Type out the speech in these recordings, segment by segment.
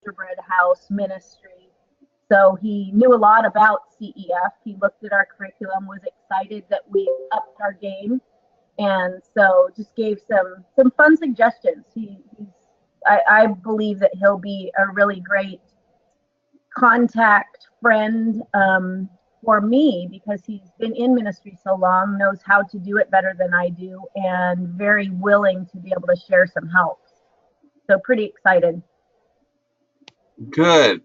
Gingerbread House Ministry. So he knew a lot about CEF. He looked at our curriculum, was excited that we upped our game, and so just gave some fun suggestions. I believe that he'll be a really great contact friend for me because he's been in ministry so long, knows how to do it better than I do, and very willing to be able to share some help. So pretty excited. Good.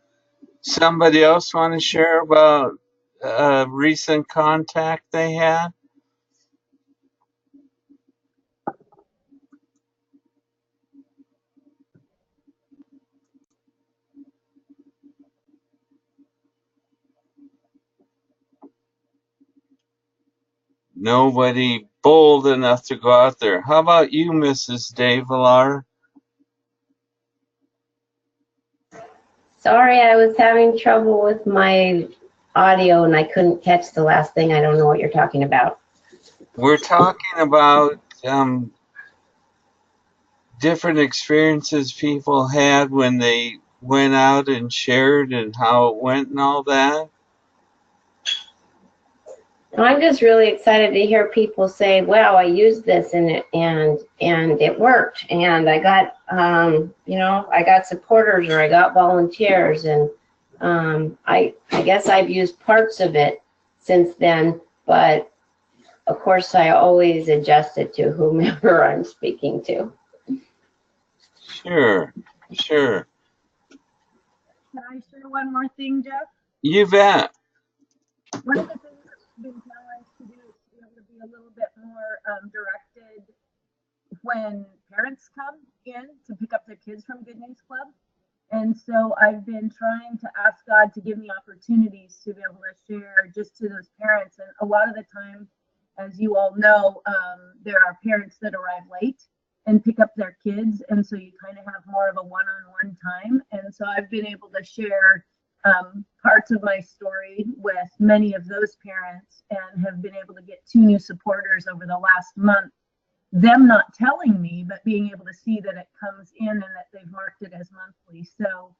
Somebody else want to share about a recent contact they had? Nobody bold enough to go out there. How about you, Mrs. Davilar? Sorry, I was having trouble with my audio and I couldn't catch the last thing. I don't know what you're talking about. We're talking about different experiences people had when they went out and shared and how it went and all that. I'm just really excited to hear people say, "Wow, I used this and it worked, and I got I got supporters or I got volunteers, and I guess I've used parts of it since then, but of course I always adjust it to whomever I'm speaking to." Sure. Can I share one more thing, Jeff? You bet. One of the things that we've been challenged to do is to be able to be a little bit more directed when parents come in to pick up their kids from Good News Club. And so I've been trying to ask God to give me opportunities to be able to share just to those parents. And a lot of the time, as you all know, there are parents that arrive late and pick up their kids. And so you kind of have more of a one-on-one time. And so I've been able to share parts of my story with many of those parents and have been able to get 2 new supporters over the last month. Them not telling me, but being able to see that it comes in and that they've marked it as monthly. So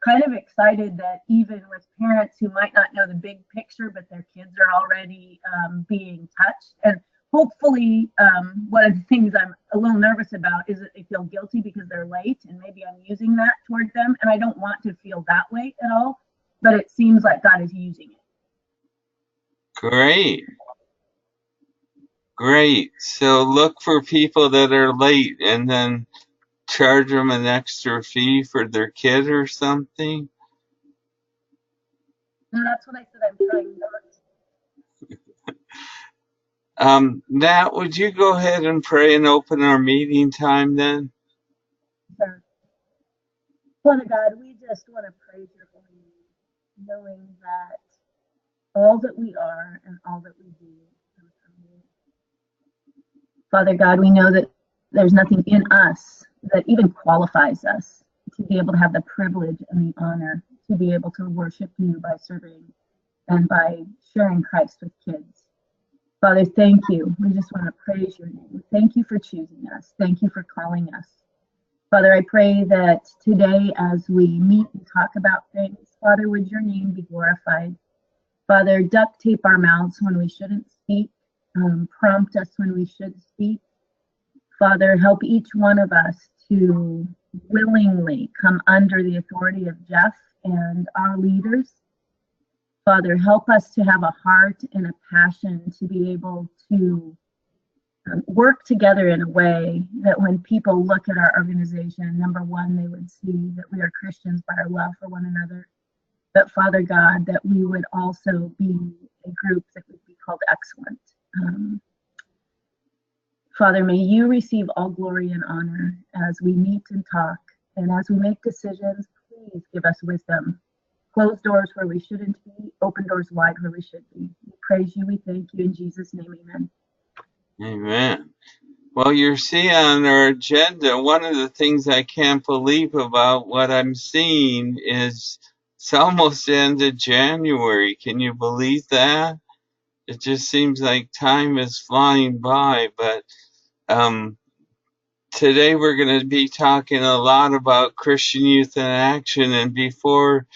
kind of excited that even with parents who might not know the big picture, but their kids are already being touched. And hopefully, one of the things I'm a little nervous about is that they feel guilty because they're late, and maybe I'm using that toward them. And I don't want to feel that way at all, but it seems like God is using it. Great. Great. So look for people that are late and then charge them an extra fee for their kid or something. And that's what I said I'm trying not. Nat, would you go ahead and pray and open our meeting time then? Sure. Father God, we just want to praise your holy name, knowing that all that we are and all that we do comes from you. Father God, we know that there's nothing in us that even qualifies us to be able to have the privilege and the honor to be able to worship you by serving and by sharing Christ with kids. Father, thank you. We just want to praise your name. Thank you for choosing us. Thank you for calling us. Father, I pray that today as we meet and talk about things, Father, would your name be glorified. Father, duct tape our mouths when we shouldn't speak. Prompt us when we should speak. Father, help each one of us to willingly come under the authority of Jeff and our leaders. Father, help us to have a heart and a passion to be able to work together in a way that when people look at our organization, number one, they would see that we are Christians by our love for one another. But Father God, that we would also be a group that would be called excellent. Father, may you receive all glory and honor as we meet and talk, and as we make decisions, please give us wisdom. Close doors where we shouldn't be, open doors wide where we should be. We praise you, we thank you, in Jesus' name, amen. Amen. Well, you see on our agenda, one of the things I can't believe about what I'm seeing is it's almost the end of January. Can you believe that? It just seems like time is flying by, but today we're going to be talking a lot about Christian Youth in Action, and before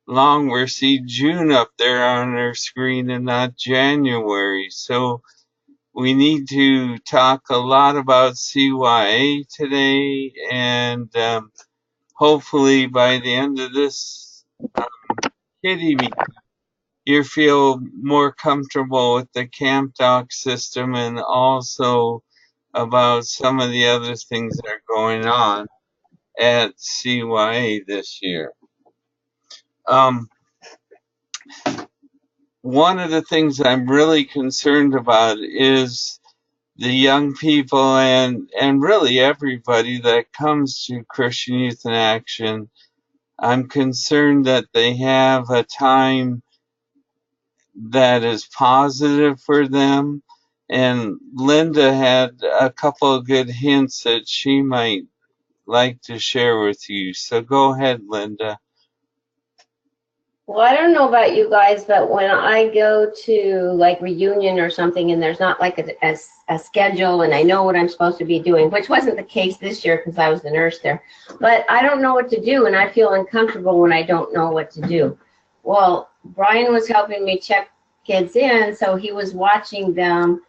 long we'll see June up there on our screen and not January. So we need to talk a lot about CYA today, and hopefully by the end of this kitty meeting, you feel more comfortable with the Camp Doc system and also about some of the other things that are going on at CYA this year. One of the things I'm really concerned about is the young people and really everybody that comes to Christian Youth in Action. I'm concerned that they have a time that is positive for them. And Linda had a couple of good hints that she might like to share with you. So go ahead, Linda. Well, I don't know about you guys, but when I go to like reunion or something and there's not like a schedule and I know what I'm supposed to be doing, which wasn't the case this year because I was the nurse there, but I don't know what to do and I feel uncomfortable when I don't know what to do. Well, Brian was helping me check kids in, so he was watching them,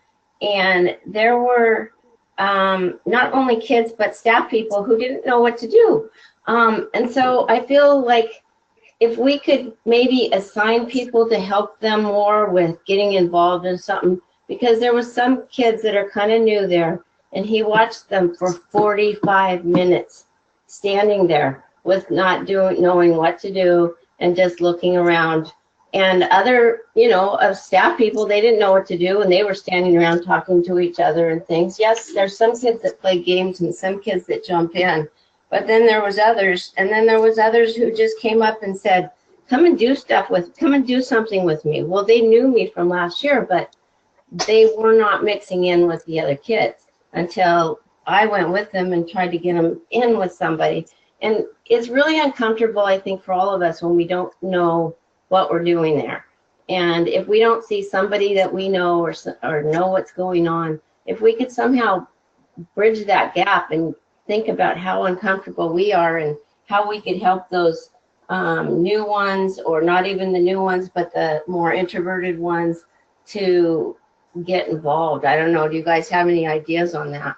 and there were not only kids but staff people who didn't know what to do. And so I feel like if we could maybe assign people to help them more with getting involved in something, because there was some kids that are kind of new there, and he watched them for 45 minutes standing there with not knowing what to do and just looking around. And other, of staff people, they didn't know what to do, and they were standing around talking to each other and things. Yes, there's some kids that play games and some kids that jump in. But then there was others, and then there was others who just came up and said, come and do something with me. Well, they knew me from last year, but they were not mixing in with the other kids until I went with them and tried to get them in with somebody. And it's really uncomfortable, I think, for all of us when we don't know what we're doing there. And if we don't see somebody that we know or know what's going on, if we could somehow bridge that gap and think about how uncomfortable we are and how we could help those new ones, or not even the new ones, but the more introverted ones, to get involved. I don't know. Do you guys have any ideas on that?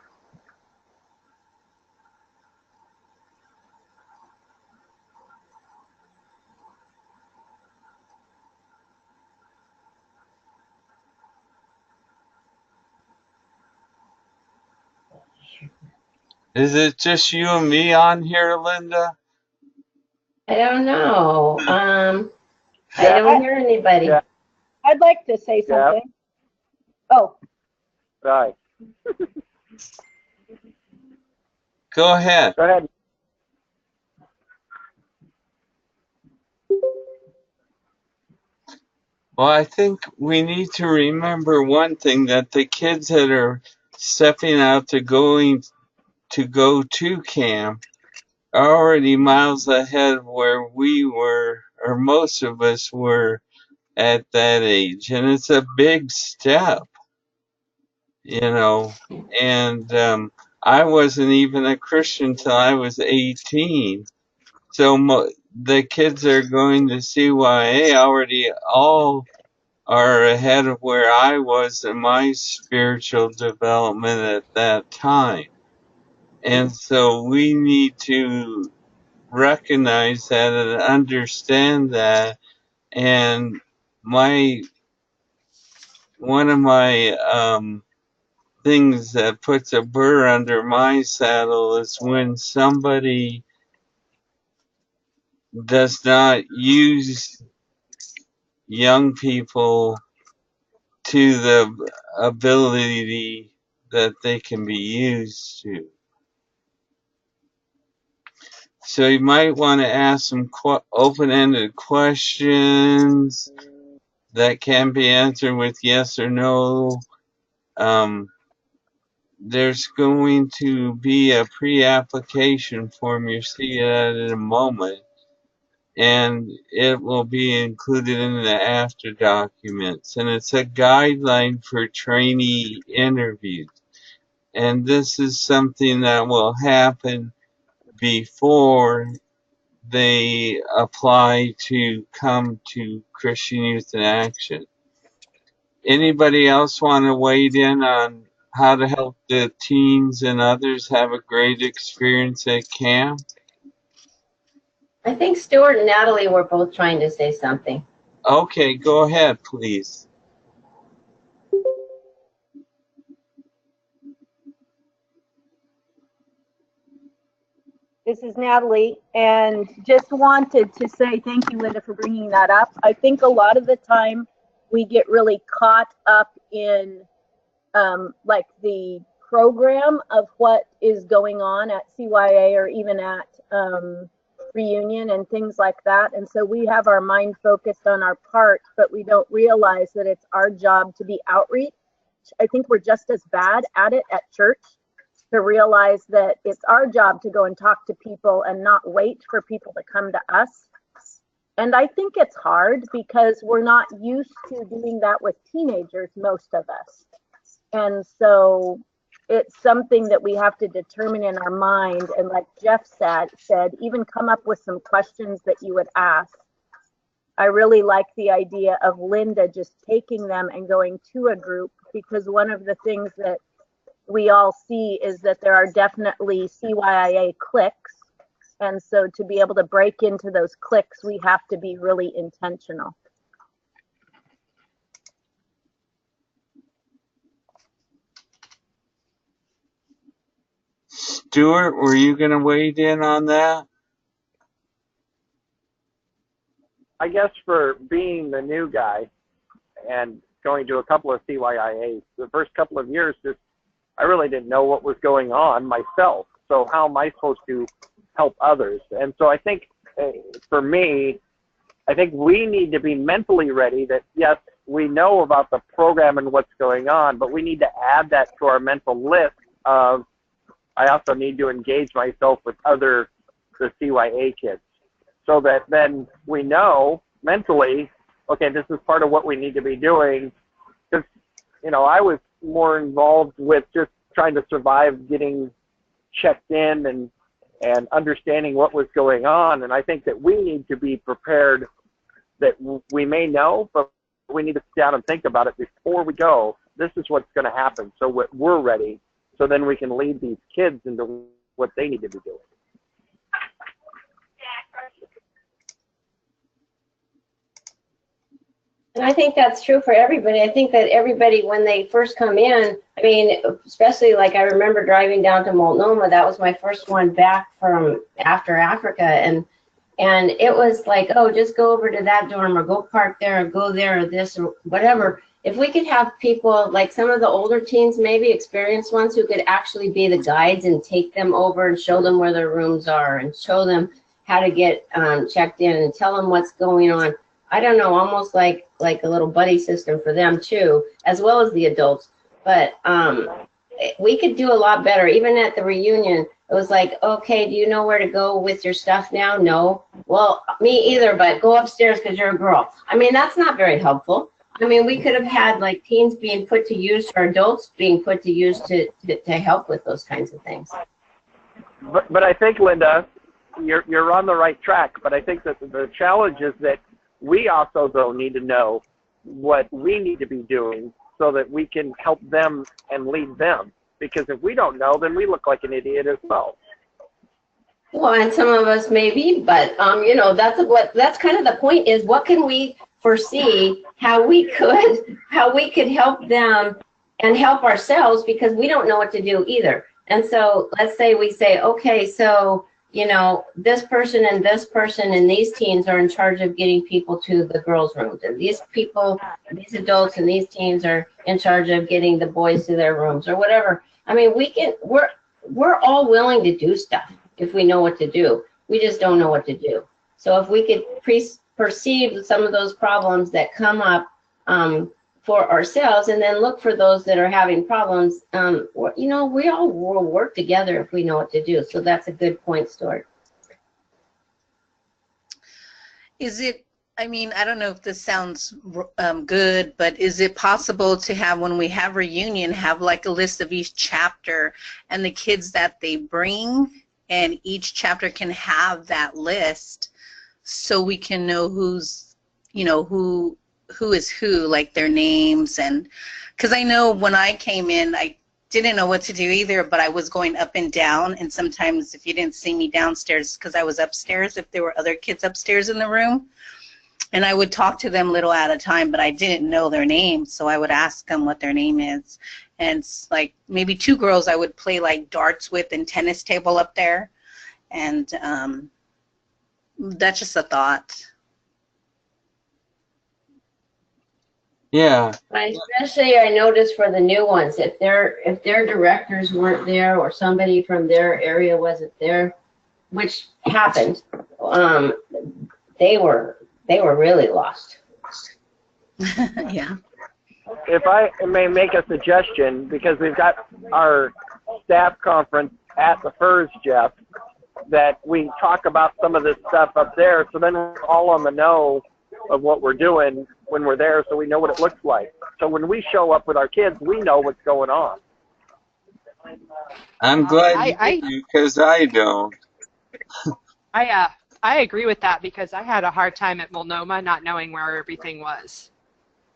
Is it just you and me on here, Linda? I don't know. I don't hear anybody. Yeah. I'd like to say Yeah. something. Oh, Right. Go ahead. Go ahead. Well, I think we need to remember one thing, that the kids that are stepping out to go to camp are already miles ahead of where we were, or most of us were at that age. And it's a big step, and I wasn't even a Christian till I was 18. So the kids that are going to CYA already all are ahead of where I was in my spiritual development at that time. And so we need to recognize that and understand that. And one of my things that puts a burr under my saddle is when somebody does not use young people to the ability that they can be used to. So you might want to ask some open-ended questions that can be answered with yes or no. There's going to be a pre-application form. You'll see that in a moment. And it will be included in the after documents. And it's a guideline for trainee interviews. and this is something that will happen before they apply to come to Christian Youth in Action. Anybody else want to weigh in on how to help the teens and others have a great experience at camp? I think Stuart and Natalie were both trying to say something. Okay, go ahead, please. This is Natalie, and just wanted to say thank you, Linda, for bringing that up. I think a lot of the time we get really caught up in like the program of what is going on at CYA or even at Reunion and things like that. And so we have our mind focused on our part, but we don't realize that it's our job to be outreach. I think we're just as bad at it at church, to realize that it's our job to go and talk to people and not wait for people to come to us. And I think it's hard because we're not used to doing that with teenagers, most of us. And so it's something that we have to determine in our mind. And like Jeff said, even come up with some questions that you would ask. I really like the idea of Linda just taking them and going to a group, because one of the things that we all see is that there are definitely CYIA cliques. And so to be able to break into those cliques, we have to be really intentional. Stuart, were you going to weigh in on that? I guess for being the new guy and going to a couple of CYIAs, the first couple of years, I really didn't know what was going on myself. So how am I supposed to help others? And so I think for me, I think we need to be mentally ready that, yes, we know about the program and what's going on, but we need to add that to our mental list of, I also need to engage myself with the CYA kids, so that then we know mentally, okay, this is part of what we need to be doing. Because, I was more involved with just trying to survive, getting checked in and understanding what was going on. And I think that we need to be prepared, that we may know, but we need to sit down and think about it before we go. This is what's going to happen, so we're ready, so then we can lead these kids into what they need to be doing. And I think that's true for everybody. I think that everybody, when they first come in, I mean, especially like I remember driving down to Multnomah, that was my first one back from after Africa. And it was like, oh, just go over to that dorm or go park there or go there or this or whatever. If we could have people, like some of the older teens, maybe experienced ones, who could actually be the guides and take them over and show them where their rooms are and show them how to get checked in and tell them what's going on. I don't know, almost like a little buddy system for them too, as well as the adults. But we could do a lot better. Even at the reunion, it was like, okay, do you know where to go with your stuff now? No. Well, me either, but go upstairs because you're a girl. I mean, that's not very helpful. I mean, we could have had like teens being put to use or adults being put to use to help with those kinds of things. But I think, Linda, you're on the right track. But I think that the challenge is that we also, though, need to know what we need to be doing so that we can help them and lead them. Because if we don't know, then we look like an idiot as well. Well, and some of us maybe, but that's kind of the point, is what can we foresee how we could help them and help ourselves, because we don't know what to do either. And so let's say we say, okay, so this person and this person and these teens are in charge of getting people to the girls' rooms, and these adults and these teens are in charge of getting the boys to their rooms or whatever. I mean, we're all willing to do stuff if we know what to do. We just don't know what to do. So if we could perceive some of those problems that come up for ourselves, and then look for those that are having problems, we all will work together if we know what to do. So that's a good point, Stuart. Is it I mean, I don't know if this sounds good, but is it possible to have, when we have reunion, have like a list of each chapter and the kids that they bring, and each chapter can have that list so we can know who's, you know, who is who, like their names. And because I know when I came in, I didn't know what to do either, but I was going up and down, and sometimes if you didn't see me downstairs because I was upstairs, if there were other kids upstairs in the room, and I would talk to them little at a time, but I didn't know their names, so I would ask them what their name is. And it's like maybe 2 girls I would play like darts with and tennis table up there. And that's just a thought. Yeah. Especially I noticed for the new ones, if their directors weren't there or somebody from their area wasn't there, which happened, they were really lost. Yeah. If I may make a suggestion, because we've got our staff conference at the FERS, Jeff, that we talk about some of this stuff up there, so then we're all on the know of what we're doing when we're there, so we know what it looks like. So when we show up with our kids, we know what's going on. I'm glad you do, because I don't. I agree with that, because I had a hard time at Multnomah not knowing where everything was.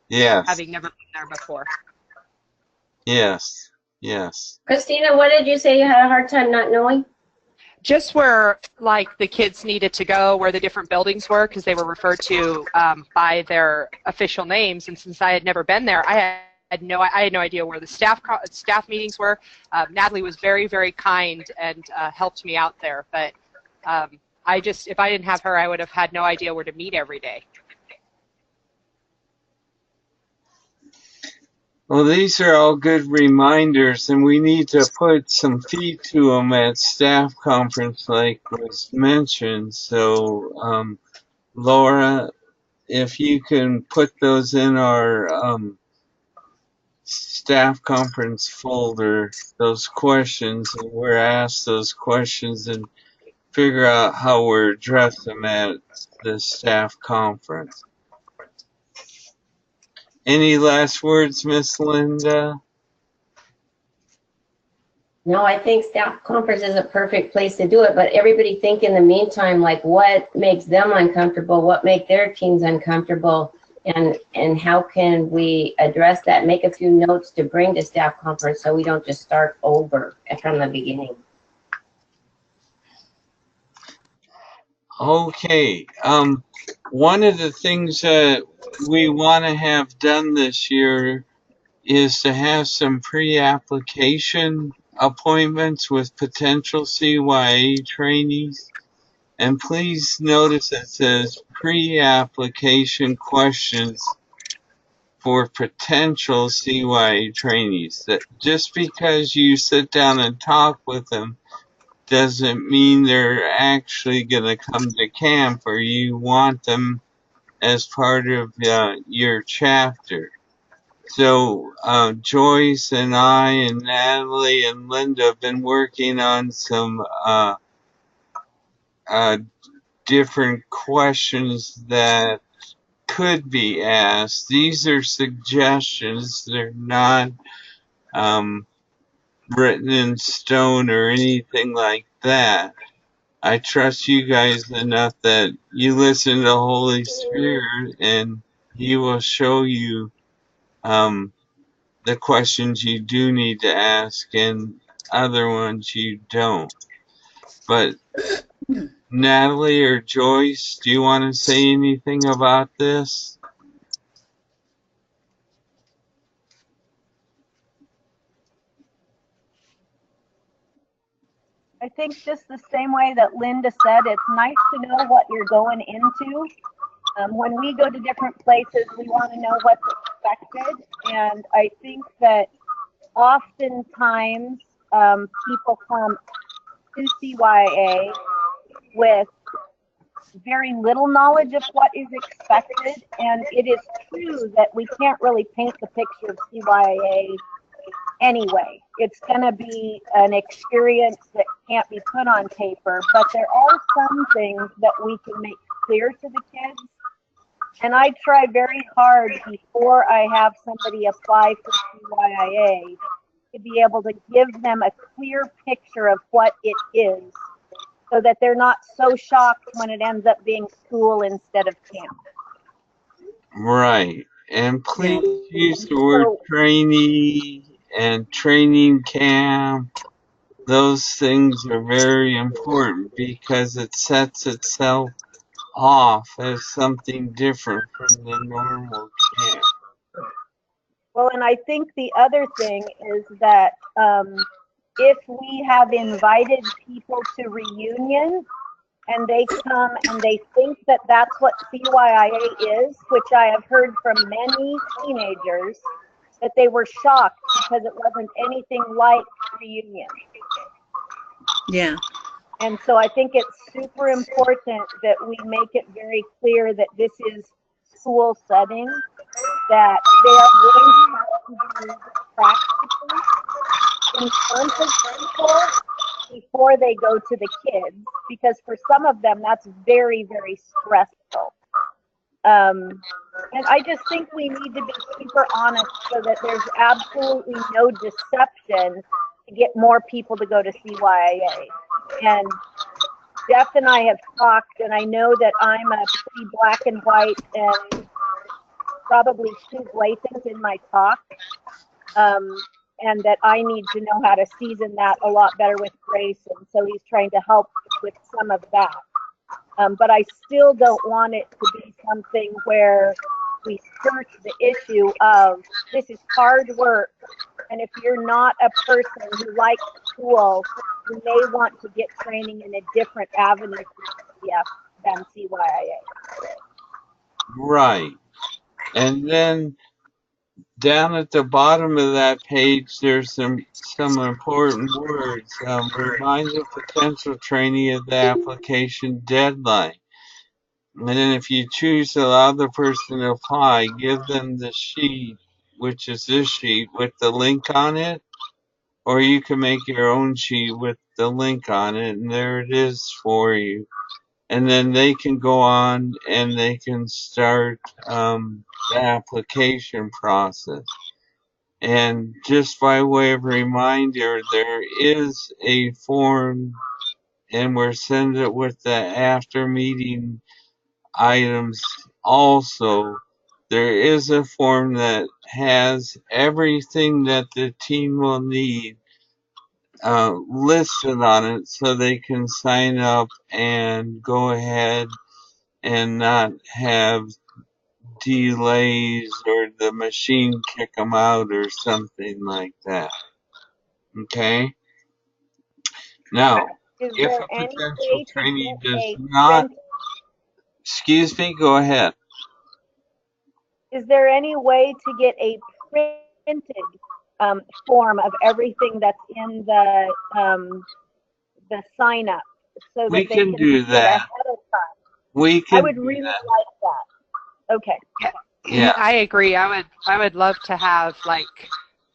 Yes. Having never been there before. Yes. Yes. Christina, what did you say you had a hard time not knowing? Just where, like, the kids needed to go, where the different buildings were, because they were referred to by their official names. And since I had never been there, I had no idea where the staff meetings were. Natalie was very, very kind and helped me out there. But if I didn't have her, I would have had no idea where to meet every day. Well, these are all good reminders, and we need to put some feet to them at staff conference, like was mentioned. So, Laura, if you can put those in our staff conference folder, those questions, and we're asked those questions, and figure out how we're addressing them at the staff conference. Any last words, Miss Linda? No, I think staff conference is a perfect place to do it, but everybody think in the meantime, like, what makes them uncomfortable, what make their teams uncomfortable, and how can we address that, make a few notes to bring to staff conference so we don't just start over from the beginning. Okay. One of the things that we want to have done this year is to have some pre-application appointments with potential CYA trainees. And please notice it says pre-application questions for potential CYA trainees. That just because you sit down and talk with them doesn't mean they're actually going to come to camp, or you want them as part of your chapter. So Joyce and I and Natalie and Linda have been working on some different questions that could be asked. These are suggestions. They're not written in stone or anything like that. I trust you guys enough that you listen to the Holy Spirit and He will show you the questions you do need to ask and other ones you don't. But Natalie or Joyce, do you want to say anything about this? I think just the same way that Linda said, it's nice to know what you're going into. When we go to different places, we want to know what's expected. And I think that oftentimes people come to CYA with very little knowledge of what is expected. And it is true that we can't really paint the picture of CYA anyway. It's going to be an experience that can't be put on paper, but there are some things that we can make clear to the kids And I try very hard before I have somebody apply for CYIA to be able to give them a clear picture of what it is so that they're not so shocked when it ends up being school instead of camp. Right. And Yeah. please use the word So, trainee and training camp. Those things are very important because it sets itself off as something different from the normal camp. well, and I think the other thing is that if we have invited people to reunion and they come and they think that that's what CYIA is, which I have heard from many teenagers, that they were shocked because it wasn't anything like reunion. Yeah. And so I think it's super important that we make it very clear that this is school setting, that they are going to have to do practically in front of people before they go to the kids, because for some of them that's very, very stressful. And I just think we need to be super honest so that there's absolutely no deception to get more people to go to CYIA. And Jeff and I have talked, and I know that I'm a pretty black and white and probably too blatant in my talk, and that I need to know how to season that a lot better with Grace, and so he's trying to help with some of that. But I still don't want it to be something where we skirt the issue of this is hard work, and if you're not a person who likes school, you may want to get training in a different avenue than CYIA. Right. And then down at the bottom of that page, there's some important words. Remind the potential trainee of the application deadline. And then if you choose to allow the person to apply, give them the sheet, which is this sheet, with the link on it. Or you can make your own sheet with the link on it, and there it is for you. And then they can go on and they can start the application process. And just by way of reminder, there is a form, and we're sending it with the after meeting items also. There is a form that has everything that the team will need listed on it so they can sign up and go ahead and not have delays or the machine kick them out or something like that. Okay? Now, Is if there a any potential way to trainee get does a not, excuse me, go ahead. Is there any way to get a printed form of everything that's in the sign up so that We they can can do see it that. ahead of time? We I can would do really that. like that. Okay. Yeah. I agree. I would love to have like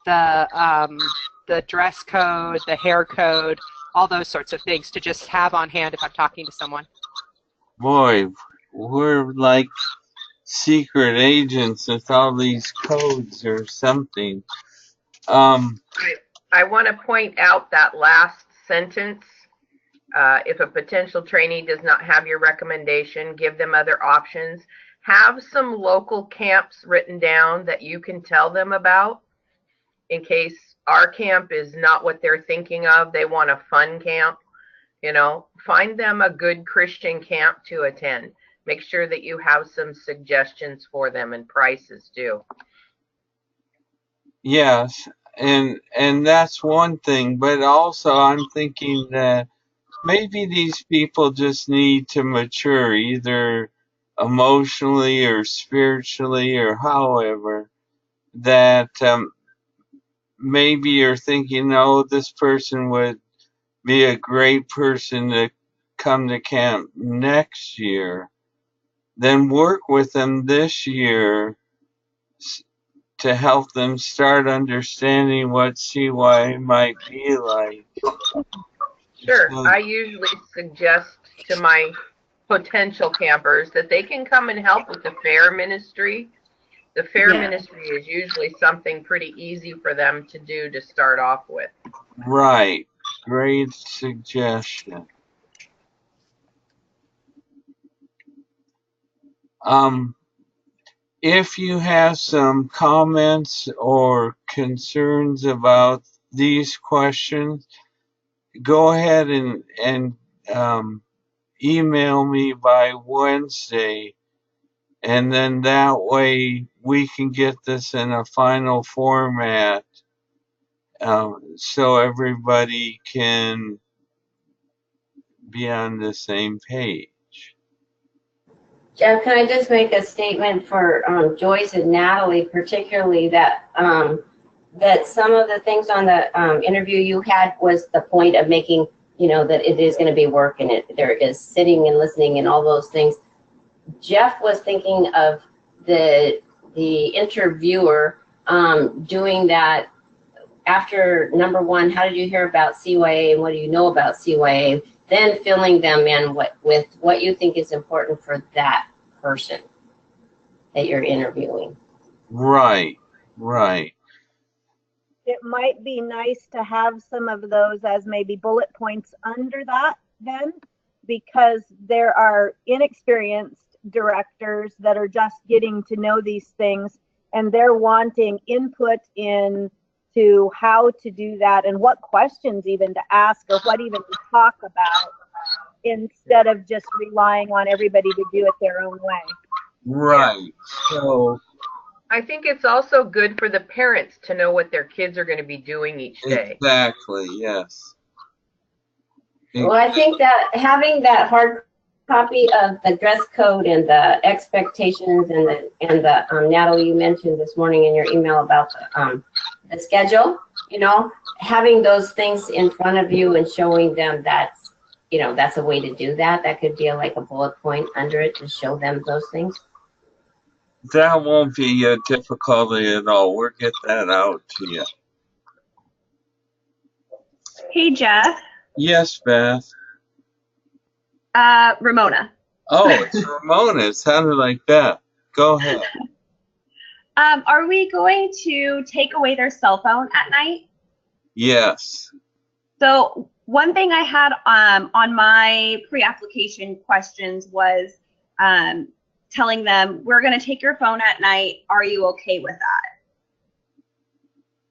the dress code, the hair code, all those sorts of things to just have on hand if I'm talking to someone. Boy, we're like secret agents with all these codes or something. I want to point out that last sentence. If a potential trainee does not have your recommendation, give them other options. Have some local camps written down that you can tell them about in case our camp is not what they're thinking of. They want a fun camp. Find them a good Christian camp to attend. Make sure that you have some suggestions for them and prices too. Yes, and that's one thing, but also I'm thinking that maybe these people just need to mature either emotionally or spiritually or however, that maybe you're thinking, oh, this person would be a great person to come to camp next year. Then work with them this year to help them start understanding what CY might be like. Sure. So, I usually suggest to my potential campers that they can come and help with the fair ministry. The fair Yeah. ministry is usually something pretty easy for them to do to start off with. Right. Great suggestion. If you have some comments or concerns about these questions, go ahead and email me by Wednesday, and then that way we can get this in a final format, so everybody can be on the same page. Jeff, can I just make a statement for Joyce and Natalie, particularly that that some of the things on the interview you had was the point of making, that it is going to be work and there is sitting and listening and all those things. Jeff was thinking of the interviewer doing that after number one, how did you hear about CYA and what do you know about CYA? Then filling them in with what you think is important for that person that you're interviewing. Right, right. It might be nice to have some of those as maybe bullet points under that then, because there are inexperienced directors that are just getting to know these things and they're wanting input into how to do that and what questions even to ask or what even to talk about, instead of just relying on everybody to do it their own way. Right. So I think it's also good for the parents to know what their kids are going to be doing each day. exactly, yes. Well, I think that having that hard copy of the dress code and the expectations and the Natalie, you mentioned this morning in your email about the schedule, having those things in front of you and showing them that's a way to do that. That could be like a bullet point under it to show them those things. That won't be a difficulty at all. We'll get that out to you. Hey, Jeff. Yes, Beth. Ramona. Oh, it's Ramona. It sounded like Beth. Go ahead. Are we going to take away their cell phone at night? Yes. So one thing I had on my pre-application questions was telling them, we're going to take your phone at night. Are you okay with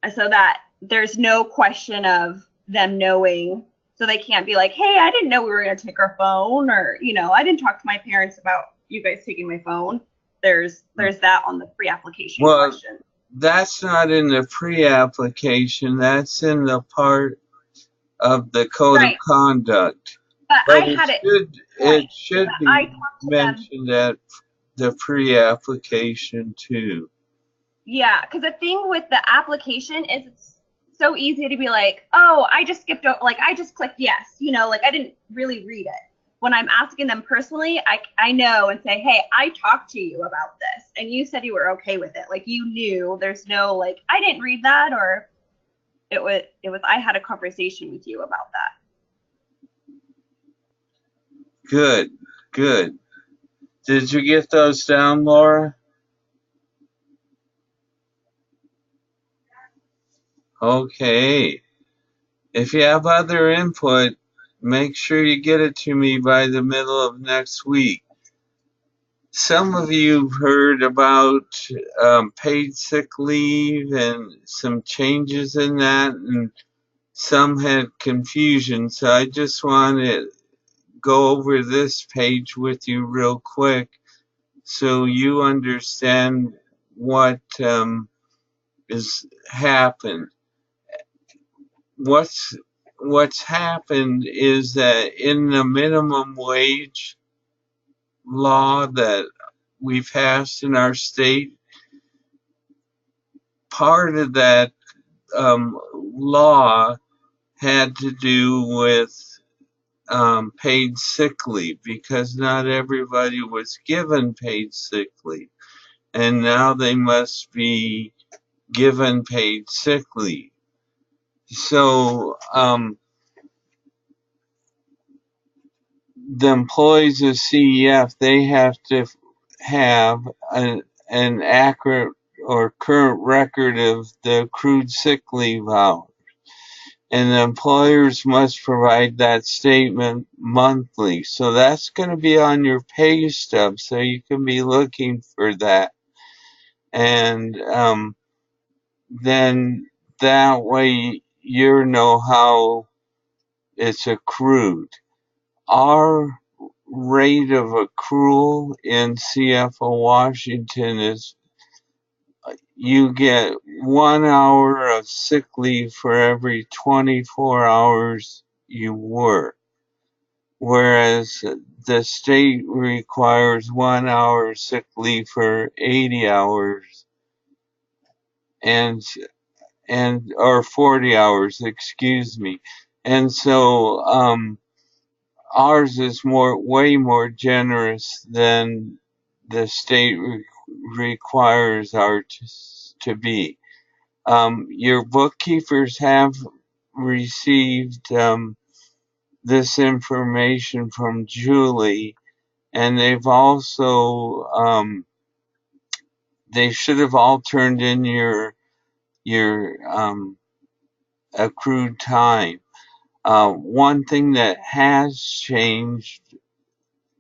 that? So that there's no question of them knowing, so they can't be like, hey, I didn't know we were going to take our phone, or, I didn't talk to my parents about you guys taking my phone. There's that on the pre-application question. That's not in the pre-application. That's in the part of the code of conduct. But I had it should be mentioned at the pre-application too. Yeah, because the thing with the application is it's so easy to be like, oh, I just skipped over, like I just clicked yes, I didn't really read it. When I'm asking them personally, I know and say, hey, I talked to you about this and you said you were okay with it. Like you knew, there's no like, I didn't read that, or it was I had a conversation with you about that. Good, good. Did you get those down, Laura? Okay. If you have other input, make sure you get it to me by the middle of next week. Some of you have heard about paid sick leave and some changes in that, and some had confusion. So I just want to go over this page with you real quick so you understand what has happened. What's happened is that in the minimum wage law that we passed in our state, part of that law had to do with paid sick leave, because not everybody was given paid sick leave, and now they must be given paid sick leave. So the employees of CEF, they have to have an accurate or current record of the accrued sick leave hours. And the employers must provide that statement monthly. So that's going to be on your pay stub, so you can be looking for that. And then that way you know how it's accrued. Our rate of accrual in CFO Washington is you get 1 hour of sick leave for every 24 hours you work, whereas the state requires 1 hour sick leave for 80 hours and or 40 hours, excuse me. And so ours is way more generous than the state requires ours to be. Your bookkeepers have received this information from Julie, and they've also they should have all turned in your accrued time. One thing that has changed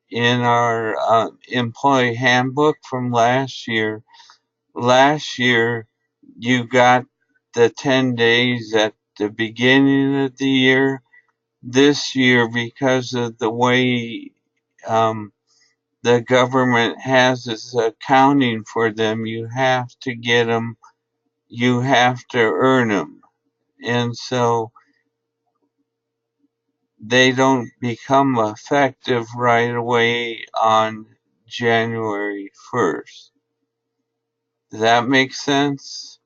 in our employee handbook from last year you got the 10 days at the beginning of the year. This year, because of the way the government has its accounting for them, you have to get them, you have to earn them. And so they don't become effective right away on January 1st. Does that make sense?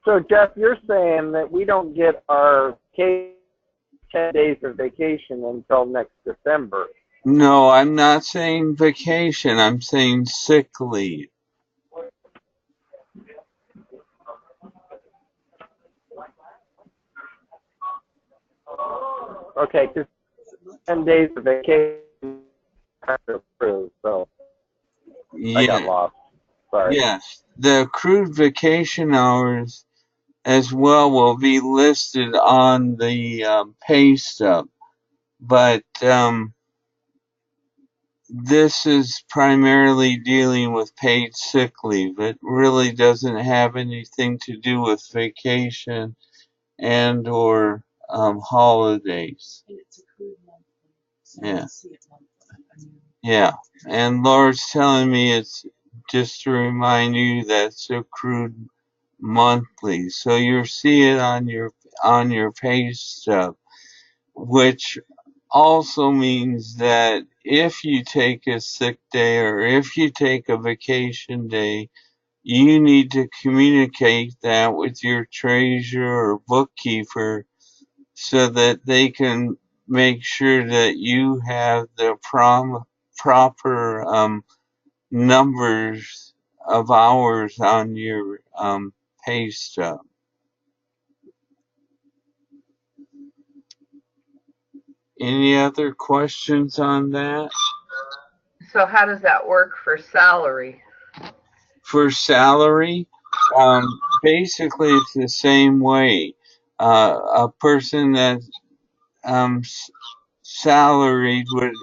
So Jeff, you're saying that we don't get our 10 days of vacation until next December. No, I'm not saying vacation. I'm saying sick leave. Okay, because 10 days of vacation have to approve, so I got Yeah, lost. Sorry. yes. The accrued vacation hours as well will be listed on the pay stub, but this is primarily dealing with paid sick leave. It really doesn't have anything to do with vacation and or holidays. Yeah. Yeah. And Laura's telling me it's just to remind you that it's accrued monthly. So you'll see it on your pay stub, which also means that if you take a sick day or if you take a vacation day, you need to communicate that with your treasurer or bookkeeper so that they can make sure that you have the proper numbers of hours on your pay stub. Any other questions on that? So how does that work for salary? For salary, basically it's the same way. A person that's salaried would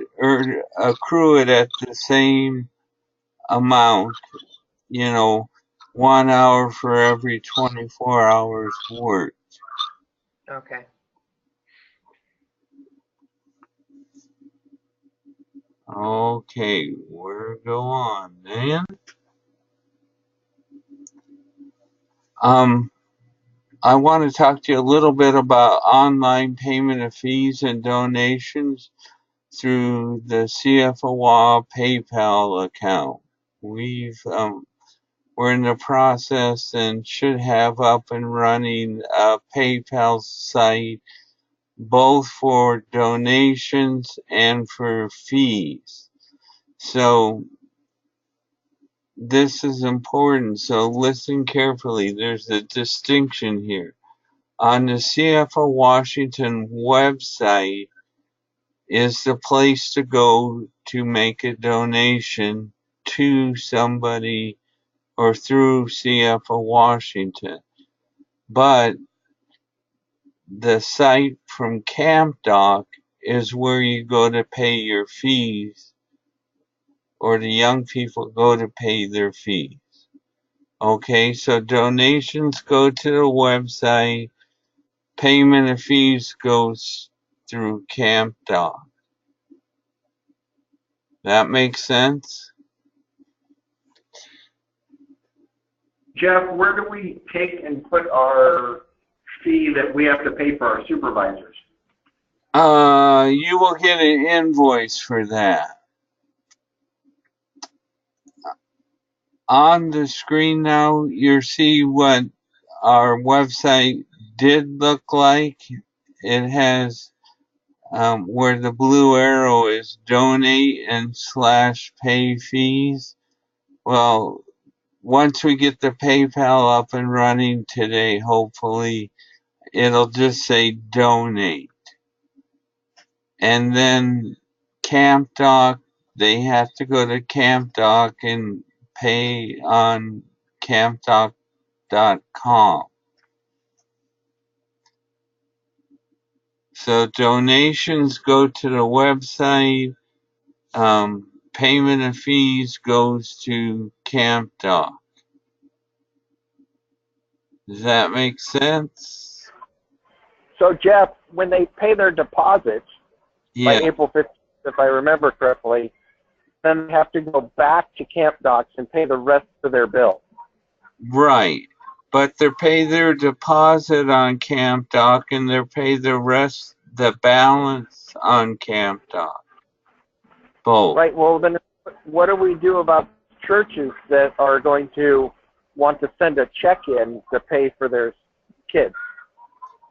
accrue it at the same amount, 1 hour for every 24 hours worked. Okay. Okay, we'll go on then. I want to talk to you a little bit about online payment of fees and donations through the CFOA PayPal account. We're in the process and should have up and running a PayPal site both for donations and for fees. So this is important, so listen carefully. There's a distinction here. On the CFO Washington website is the place to go to make a donation to somebody or through CFO Washington. But the site from CampDoc is where you go to pay your fees, or the young people go to pay their fees. Okay, so donations go to the website, payment of fees goes through CampDoc. That makes sense? Jeff, where do we take and put our fee that we have to pay for our supervisors? You will get an invoice for that. On the screen now, you'll see what our website did look like. It has where the blue arrow is donate and / pay fees. Well, once we get the PayPal up and running today, hopefully, it'll just say donate. And then CampDoc, they have to go to CampDoc and pay on campdoc.com. So donations go to the website, payment of fees goes to CampDoc. Does that make sense? So Jeff, when they pay their deposits by Yeah, April 15th, if I remember correctly, then they have to go back to CampDocs and pay the rest of their bill. right. But they pay their deposit on CampDoc and they pay the balance on CampDoc. Both. Right. Well, then what do we do about churches that are going to want to send a check in to pay for their kids?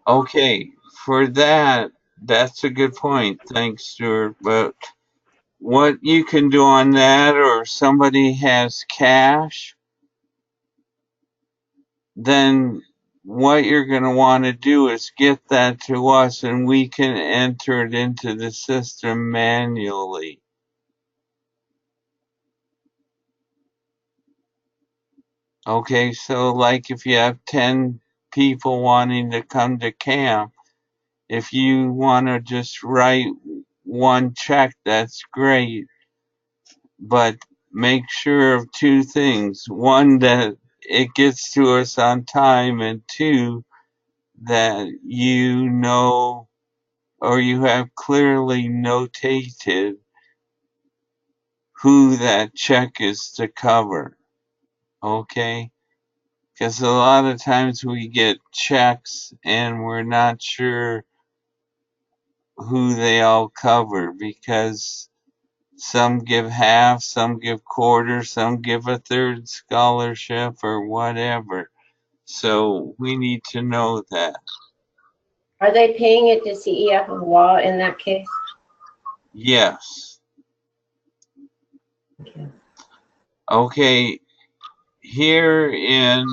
Okay, for that, that's a good point. Thanks, Stuart. But what you can do on that, or somebody has cash, then what you're going to want to do is get that to us and we can enter it into the system manually. Okay, so like if you have 10 people wanting to come to camp, if you want to just write one check, that's great. But make sure of two things. One, that it gets to us on time, and two, that you know or you have clearly notated who that check is to cover. Okay? Because a lot of times we get checks and we're not sure who they all cover, because some give half, some give quarter, some give a third scholarship or whatever. So we need to know that. Are they paying it to CEF of law in that case? Yes. Okay, here in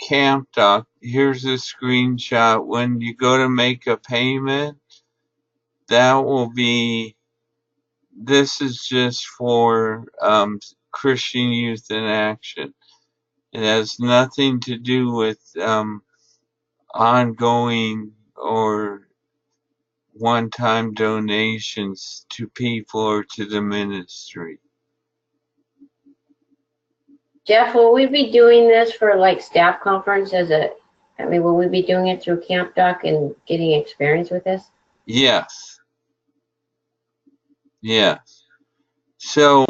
CampDoc, here's a screenshot. When you go to make a payment, that will be, this is just for Christian Youth in Action. It has nothing to do with ongoing or one-time donations to people or to the ministry. Jeff, will we be doing this for like staff conference I mean, will we be doing it through CampDoc and getting experience with this? Yes. Yes. So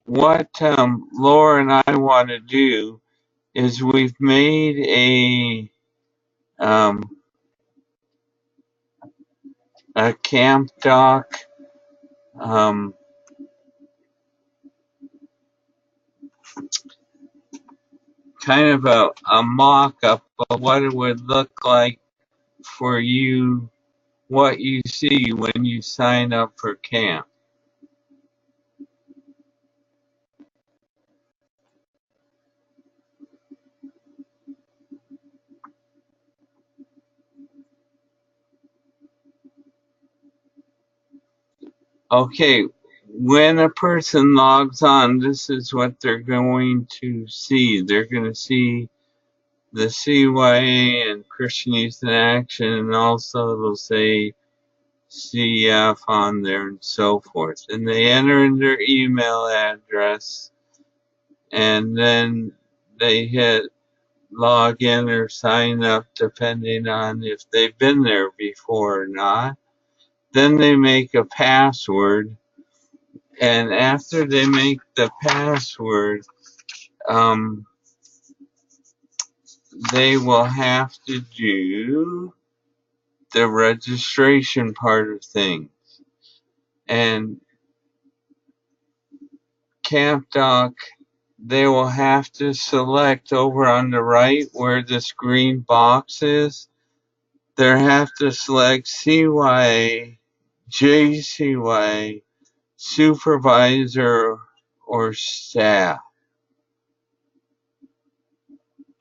what Laura and I want to do is we've made a CampDoc kind of a mock-up of what it would look like for you, what you see when you sign up for camp. Okay, when a person logs on, this is what they're going to see. They're going to see the CYA and Christian Youth in Action, and also it'll say CF on there and so forth. And they enter in their email address, and then they hit log in or sign up depending on if they've been there before or not. Then they make a password, and after they make the password, they will have to do the registration part of things. And CampDoc, they will have to select over on the right where this green box is. They have to select CYA, JCYA, supervisor, or staff.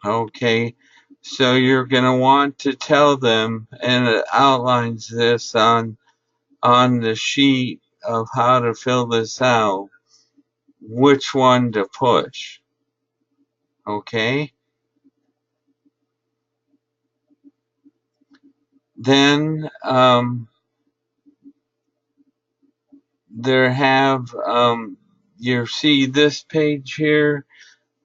Okay, so you're going to want to tell them, and it outlines this on the sheet of how to fill this out, which one to push. Okay? Then there have you see this page here.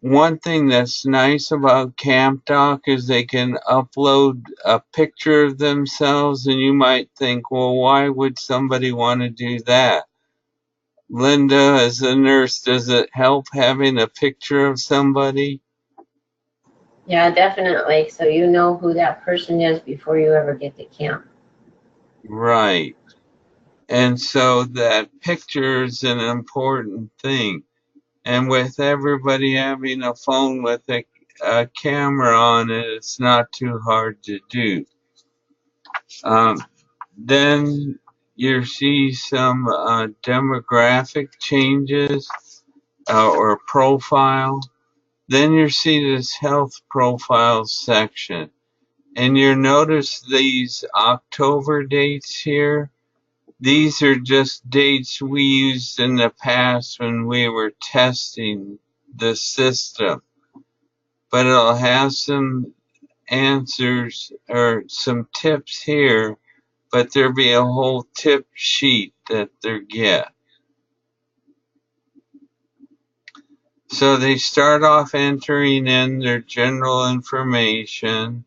One thing that's nice about CampDoc is they can upload a picture of themselves, and you might think, well, why would somebody want to do that? Linda, as a nurse, does it help having a picture of somebody? Yeah, definitely. So you know who that person is before you ever get to camp. Right. And so that picture is an important thing. And with everybody having a phone with a camera on it, it's not too hard to do. Then you see some demographic changes or profile. Then you see this health profile section. And you notice these October dates here. These are just dates we used in the past when we were testing the system. But it'll have some answers or some tips here, but there'll be a whole tip sheet that they get. So they start off entering in their general information.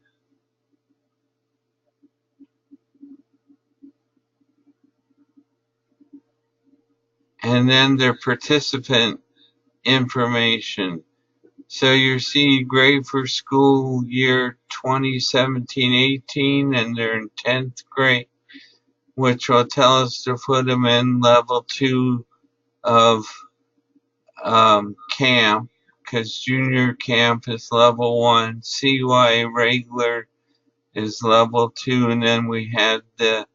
And then their participant information. So you see grade for school year 2017-18, and they're in 10th grade, which will tell us to put them in level 2 of camp, because junior camp is level 1, CY regular is level 2, and then we had the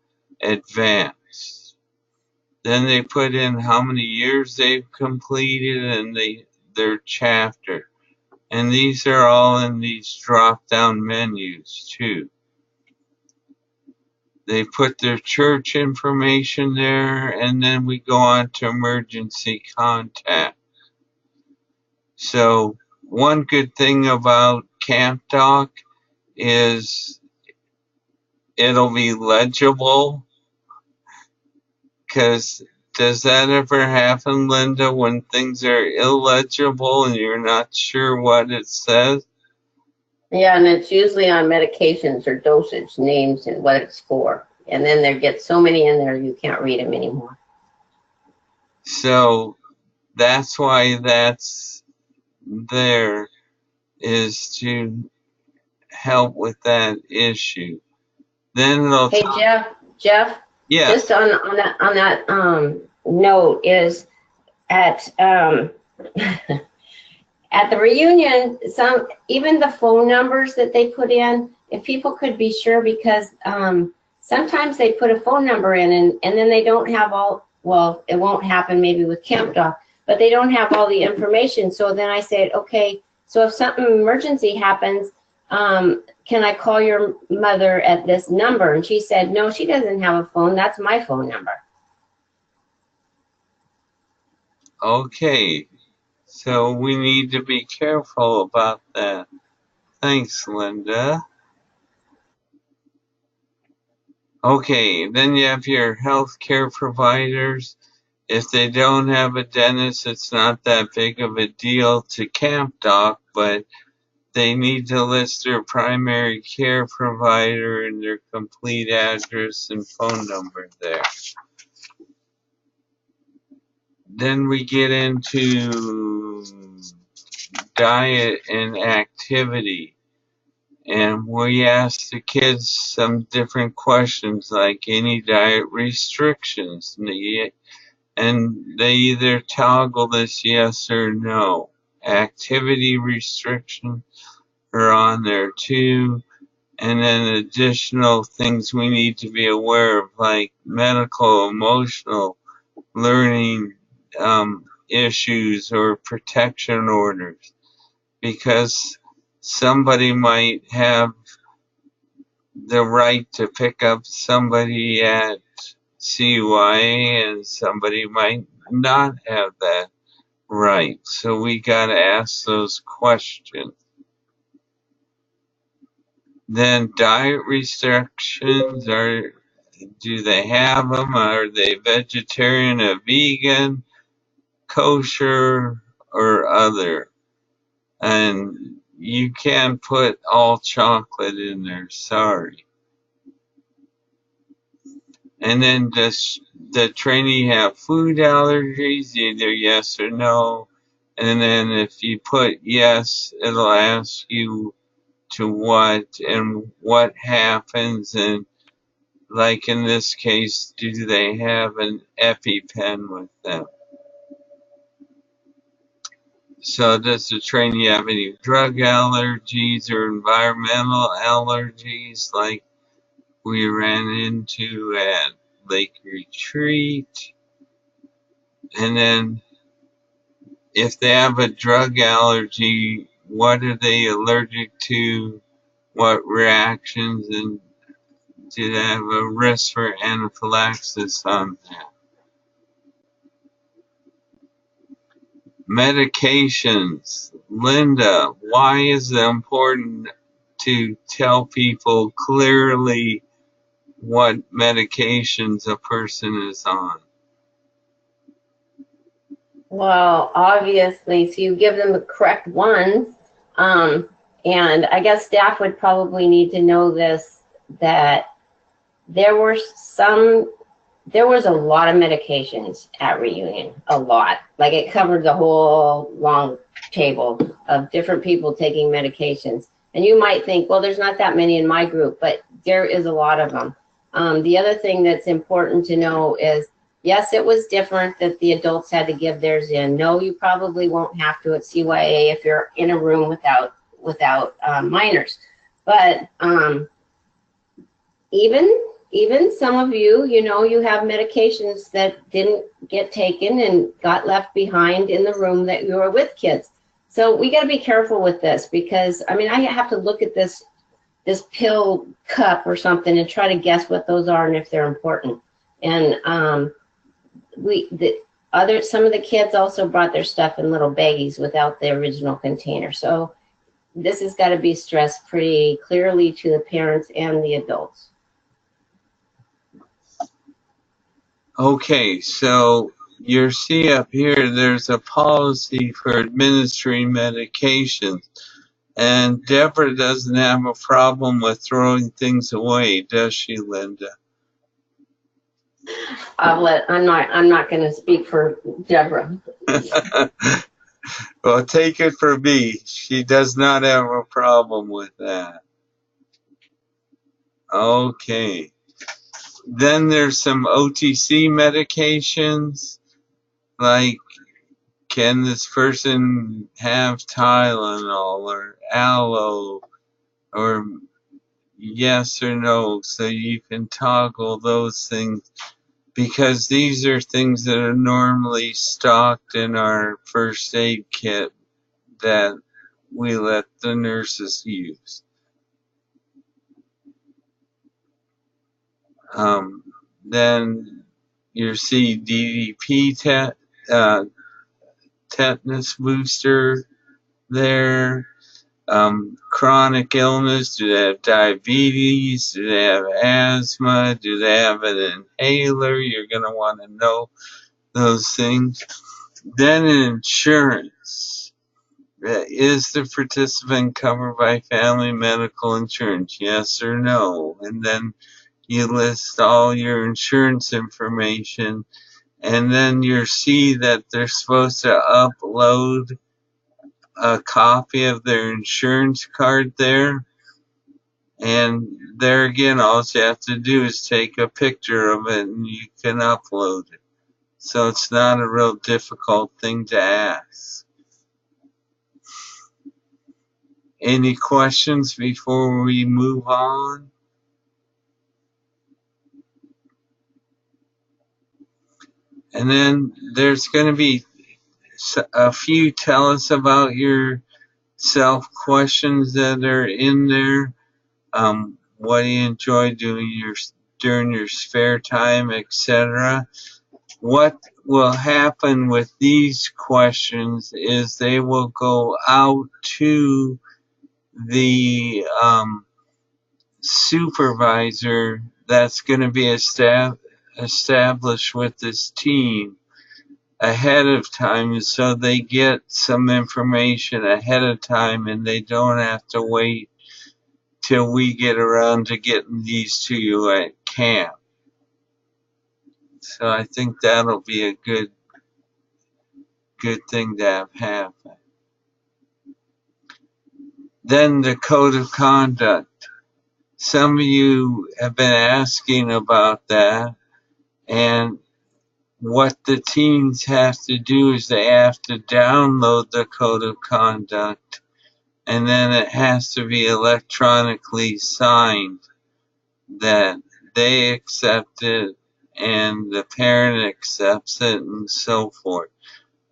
advanced. Then they put in how many years they've completed and their chapter. And these are all in these drop-down menus too. They put their church information there, and then we go on to emergency contact. So one good thing about CampDoc is it'll be legible, because does that ever happen, Linda, when things are illegible and you're not sure what it says? Yeah, and it's usually on medications or dosage names and what it's for. And then there get so many in there you can't read them anymore. So that's why that's there, is to help with that issue. Then it'll Hey, Jeff. Yeah. Just on that note is at at the reunion, even the phone numbers that they put in, if people could be sure, because sometimes they put a phone number in and then they don't have all, well, it won't happen maybe with CampDoc, but they don't have all the information. So then I said, okay, so if something emergency happens, can I call your mother at this number? And she said, no, she doesn't have a phone. That's my phone number. Okay, so we need to be careful about that. Thanks, Linda. Okay, then you have your healthcare providers. If they don't have a dentist, it's not that big of a deal to Camp Doc, but they need to list their primary care provider and their complete address and phone number there. Then we get into diet and activity. And we ask the kids some different questions like any diet restrictions. And they either toggle this yes or no. Activity restrictions are on there too. And then additional things we need to be aware of, like medical, emotional, learning issues or protection orders. Because somebody might have the right to pick up somebody at CYA and somebody might not have that right. So we got to ask those questions. Then diet restrictions do they have them? Are they vegetarian or vegan, kosher, or other? And you can't put all chocolate in there, sorry. And then does the trainee have food allergies, either yes or no? And then if you put yes, it'll ask you to what and what happens. And like in this case, do they have an EpiPen with them? So does the trainee have any drug allergies or environmental allergies like we ran into at Lake Retreat? And then if they have a drug allergy, what are they allergic to? What reactions, and do they have a risk for anaphylaxis on that? Medications. Linda, why is it important to tell people clearly what medications a person is on? Well, obviously, so you give them the correct ones. And I guess staff would probably need to know this, that there was a lot of medications at reunion, a lot. Like it covered the whole long table of different people taking medications. And you might think, well, there's not that many in my group, but there is a lot of them. The other thing that's important to know is, yes, it was different that the adults had to give theirs in. No, you probably won't have to at CYA if you're in a room without minors. But even some of you, you have medications that didn't get taken and got left behind in the room that you were with kids. So we got to be careful with this, because I have to look at this pill cup or something and try to guess what those are and if they're important. And some of the kids also brought their stuff in little baggies without the original container. So this has got to be stressed pretty clearly to the parents and the adults. Okay, so you see up here, there's a policy for administering medications. And Deborah doesn't have a problem with throwing things away, does she, Linda? I'm not going to speak for Deborah. Well, take it from me. She does not have a problem with that. Okay. Then there's some OTC medications, like can this person have Tylenol or Aloe, or yes or no, so you can toggle those things, because these are things that are normally stocked in our first aid kit that we let the nurses use. Then your DDP tetanus booster there? Chronic illness? Do they have diabetes? Do they have asthma? Do they have an inhaler? You're going to want to know those things. Then insurance. Is the participant covered by family medical insurance? Yes or no? And then you list all your insurance information, and then you see that they're supposed to upload a copy of their insurance card there. And there again, all you have to do is take a picture of it and you can upload it. So it's not a real difficult thing to ask. Any questions before we move on? And then there's going to be a few tell us about yourself questions that are in there. What do you enjoy doing during your spare time, etc. What will happen with these questions is they will go out to the supervisor that's going to be established with this team ahead of time, so they get some information ahead of time and they don't have to wait till we get around to getting these to you at camp. So I think that'll be a good thing to have happen. Then the code of conduct. Some of you have been asking about that, and what the teens have to do is they have to download the code of conduct, and then it has to be electronically signed that they accept it and the parent accepts it and so forth.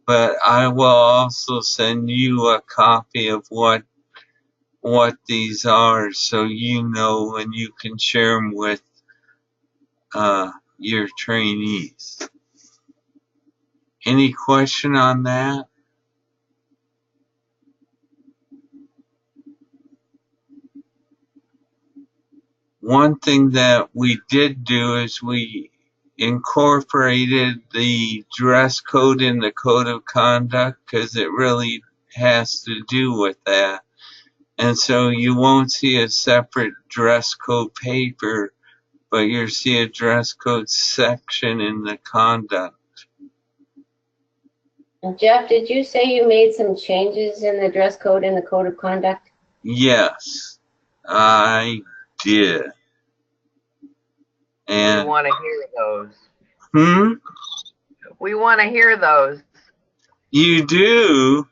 But I will also send you a copy of what these are, so you know, and you can share them with your trainees. Any question on that? One thing that we did do is we incorporated the dress code in the code of conduct, because it really has to do with that. And so you won't see a separate dress code paper, but you'll see a dress code section in the conduct. Jeff, did you say you made some changes in the dress code and the code of conduct? Yes, I did. And we want to hear those. Hmm? We want to hear those. You do?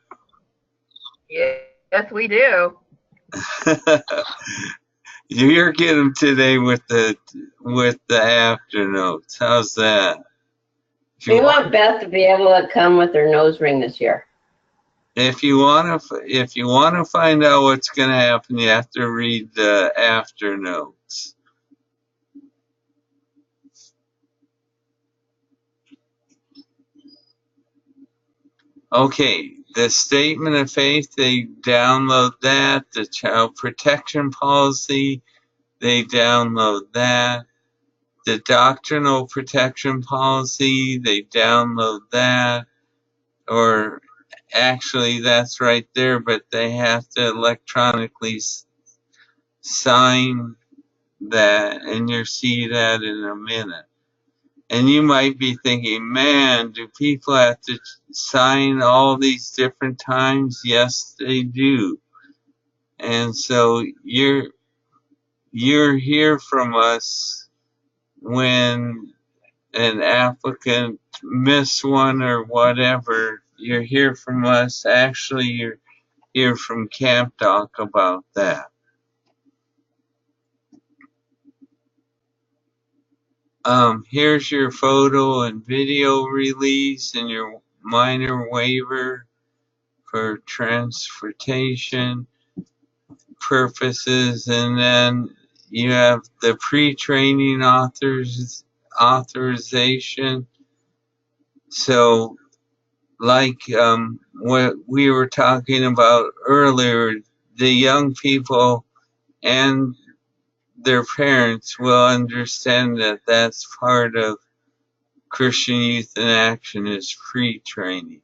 Yes, we do. You're getting today with the after notes. How's that? We want Beth to be able to come with her nose ring this year. If you want to find out what's going to happen, you have to read the after notes. Okay, the statement of faith, they download that. The child protection policy, they download that. The doctrinal protection policy, they download that. Or actually, that's right there, but they have to electronically sign that, and you'll see that in a minute. And you might be thinking, man, do people have to sign all these different times? Yes, they do. And so you're hear from us when an applicant miss one or whatever. You hear from us. Actually, you're hear from Camp Doc about that. Here's your photo and video release and your minor waiver for transportation purposes, and then you have the pre-training authorization. So like what we were talking about earlier, the young people and their parents will understand that that's part of Christian Youth in Action is free training.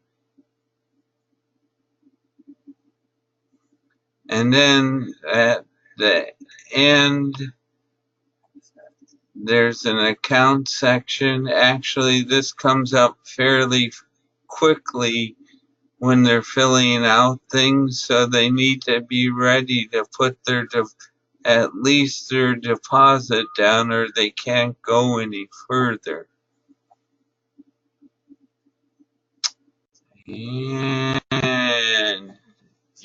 And then at the end, there's an account section. Actually, this comes up fairly quickly when they're filling out things, so they need to be ready to put their at least their deposit down, or they can't go any further. And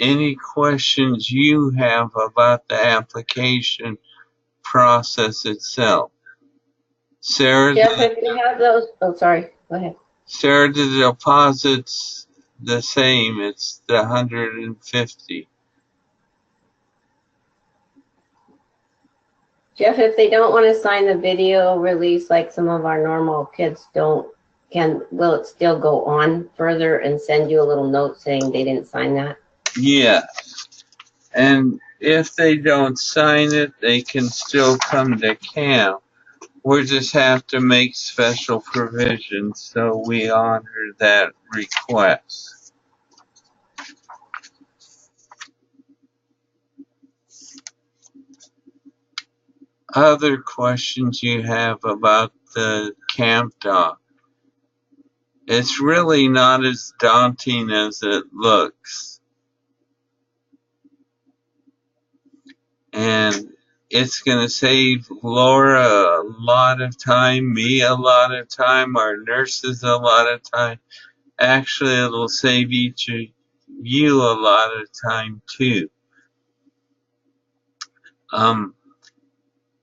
any questions you have about the application process itself? Sarah, Jeff, if you have those, oh, sorry, go ahead. Sarah, the deposit's the same. It's the 150. Jeff, if they don't want to sign the video release like some of our normal kids don't, will it still go on further and send you a little note saying they didn't sign that? Yeah. And if they don't sign it, they can still come to camp. We just have to make special provisions so we honor that request. Other questions you have about the camp doc? It's really not as daunting as it looks. And it's going to save Laura a lot of time, me a lot of time, our nurses a lot of time. Actually, it'll save each of you a lot of time too.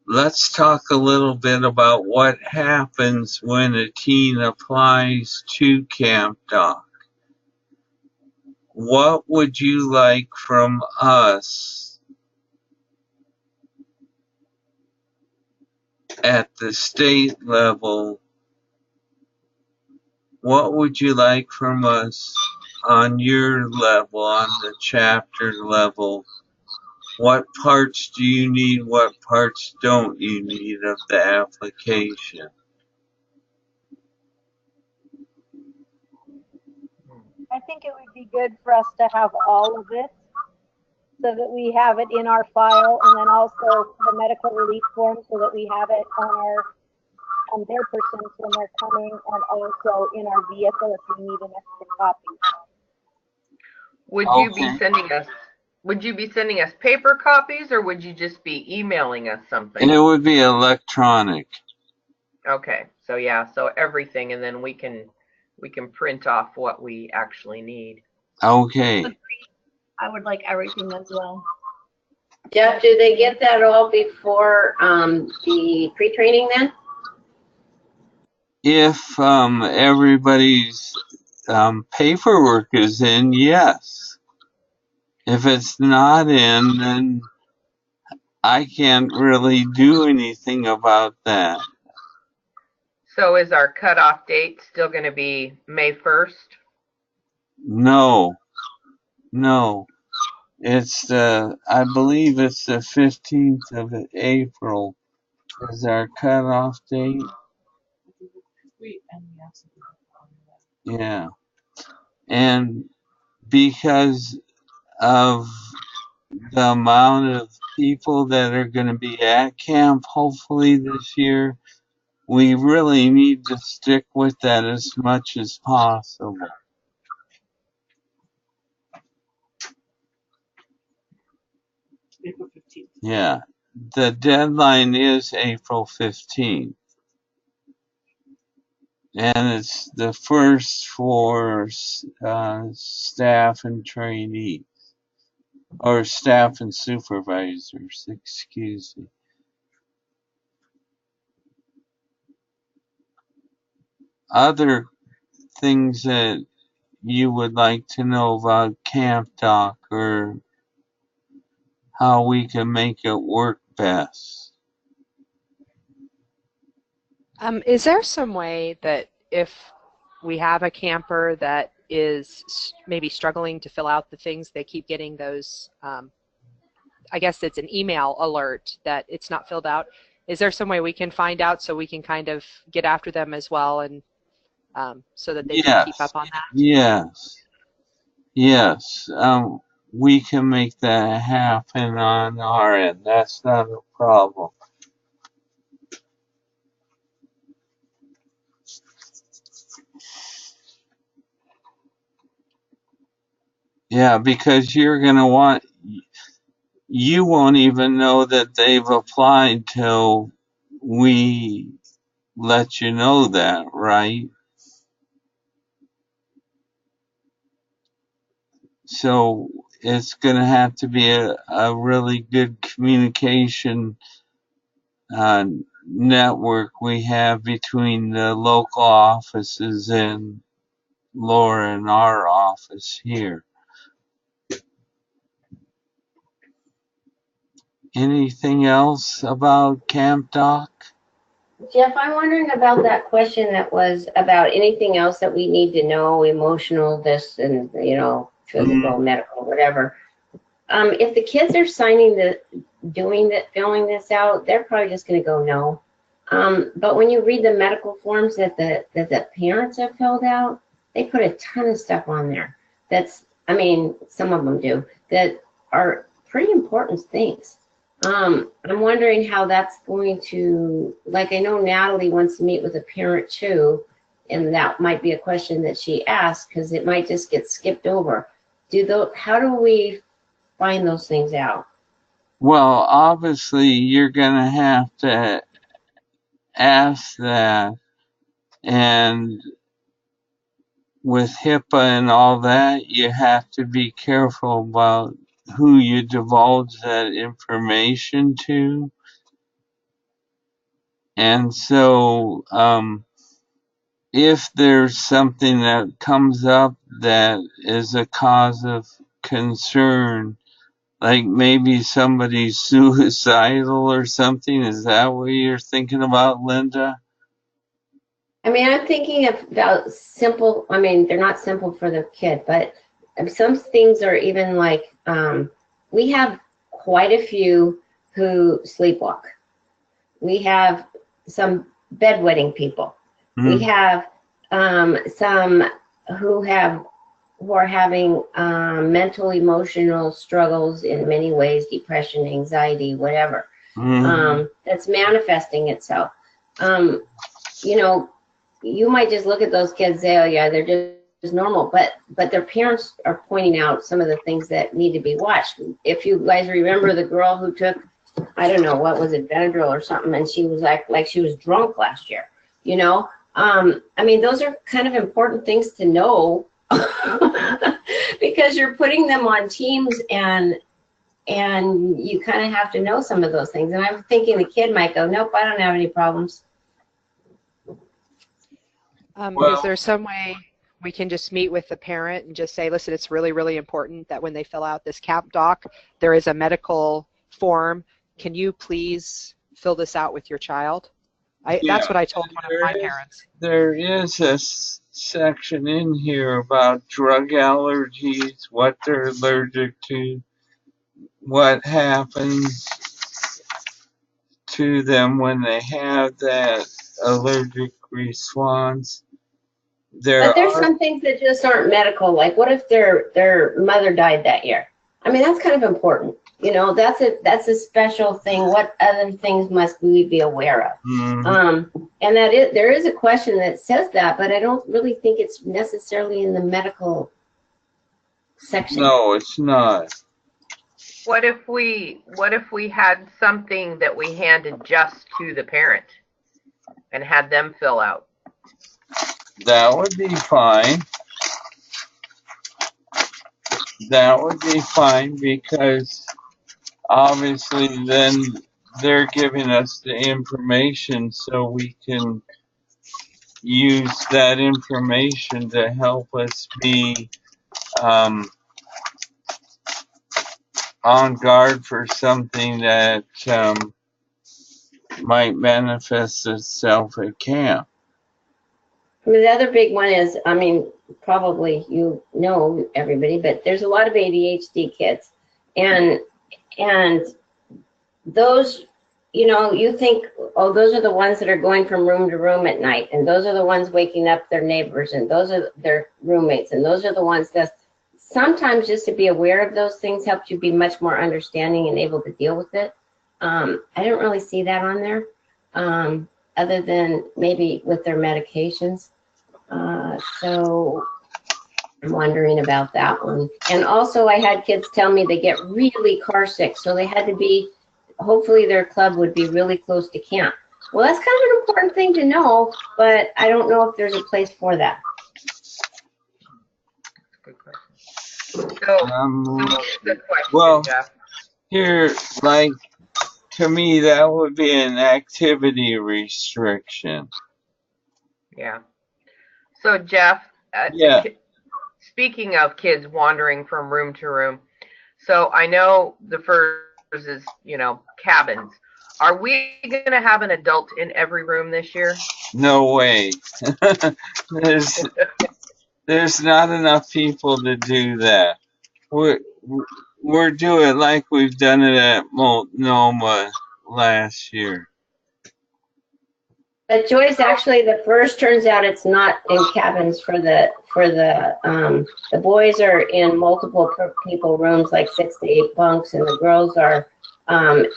Let's talk a little bit about what happens when a teen applies to Camp Doc. What would you like from us at the state level? What would you like from us on your level, on the chapter level? What parts do you need? What parts don't you need of the application? I think it would be good for us to have all of it so that we have it in our file, and then also the medical release form so that we have it on their persons when they're coming, and also in our vehicle if we need an extra copy. Would you be sending us? Would you be sending us paper copies, or would you just be emailing us something? It would be electronic. Okay, so yeah, so everything, and then we can print off what we actually need. Okay. I would like everything as well. Jeff, do they get that all before the pre-training then? If everybody's paperwork is in, yes. If it's not in, then I can't really do anything about that. So is our cutoff date still going to be May 1st? No. It's I believe it's the 15th of April is our cutoff date. Yeah. And because of the amount of people that are going to be at camp hopefully this year, we really need to stick with that as much as possible. April 15th. Yeah. The deadline is April 15th. And it's the first for staff and trainees. Or staff and supervisors, excuse me. Other things that you would like to know about Camp Doc, or how we can make it work best? Is there some way that if we have a camper that is maybe struggling to fill out the things. They keep getting those, I guess it's an email alert that it's not filled out. Is there some way we can find out so we can kind of get after them as well, and so that they can keep Yes, up on that? yes, yes. We can make that happen on our end. That's not a problem. Yeah, because you're going to want, you won't even know that they've applied till we let you know that, right? So it's going to have to be a really good communication network we have between the local offices and Laura and our office here. Anything else about Camp Doc? Jeff, I'm wondering about that question that was about anything else that we need to know, emotional, this, and, you know, physical, medical, whatever. If the kids are signing filling this out, they're probably just going to go no. But when you read the medical forms that the parents have filled out, they put a ton of stuff on there. I mean, some of them do, that are pretty important things. I'm wondering how that's going to, like, I know Natalie wants to meet with a parent too, and that might be a question that she asks because it might just get skipped over. How do we find those things out? Well, obviously, you're going to have to ask that, and with HIPAA and all that, you have to be careful about who you divulge that information to. And so, if there's something that comes up that is a cause of concern, like maybe somebody's suicidal or something, is that what you're thinking about, Linda? I mean, I'm thinking about simple, I mean, they're not simple for the kid, but some things are even like, we have quite a few who sleepwalk. We have some bedwetting people. We have some who are having mental, emotional struggles in many ways, depression, anxiety, whatever, that's manifesting itself. You know, you might just look at those kids and say, oh yeah, they're just normal, but their parents are pointing out some of the things that need to be watched. If you guys remember the girl who took, I don't know, what was it, Benadryl or something, and she was like she was drunk last year, you know? I mean, those are kind of important things to know because you're putting them on teams and you kind of have to know some of those things. And I'm thinking the kid might go, nope, I don't have any problems. Is there some way we can just meet with the parent and just say, listen, it's really, really important that when they fill out this Camp Doc, there is a medical form. Can you please fill this out with your child? That's what I told one of my parents. There is a section in here about drug allergies, what they're allergic to, what happens to them when they have that allergic response. But there's some things that just aren't medical, like what if their mother died that year? I mean, that's kind of important. You know, that's a special thing. What other things must we be aware of? And there is a question that says that, but I don't really think it's necessarily in the medical section. No, it's not. What if we had something that we handed just to the parent and had them fill out? That would be fine. That would be fine because obviously then they're giving us the information so we can use that information to help us be on guard for something that might manifest itself at camp. I mean, the other big one is, I mean, probably you know everybody, but there's a lot of ADHD kids, and those, you know, you think, oh, those are the ones that are going from room to room at night, and those are the ones waking up their neighbors, and those are their roommates, and those are the ones that sometimes just to be aware of those things helps you be much more understanding and able to deal with it. I didn't really see that on there, other than maybe with their medications. So I'm wondering about that one. And also I had kids tell me they get really car sick, so they had to be, hopefully their club would be really close to camp. Well, that's kind of an important thing to know, but I don't know if there's a place for that. Good question. So here's the question, well, Jeff. here, like, to me, that would be an activity restriction. Yeah. So Jeff, Yeah. speaking of kids wandering from room to room, so I know the first is, you know, cabins. Are we going to have an adult in every room this year? No way. There's not enough people to do that. We're doing like we've done it at Multnomah last year. But Joyce, actually, the first turns out it's not in cabins for the boys are in multiple people rooms, like 6 to 8 bunks, and the girls are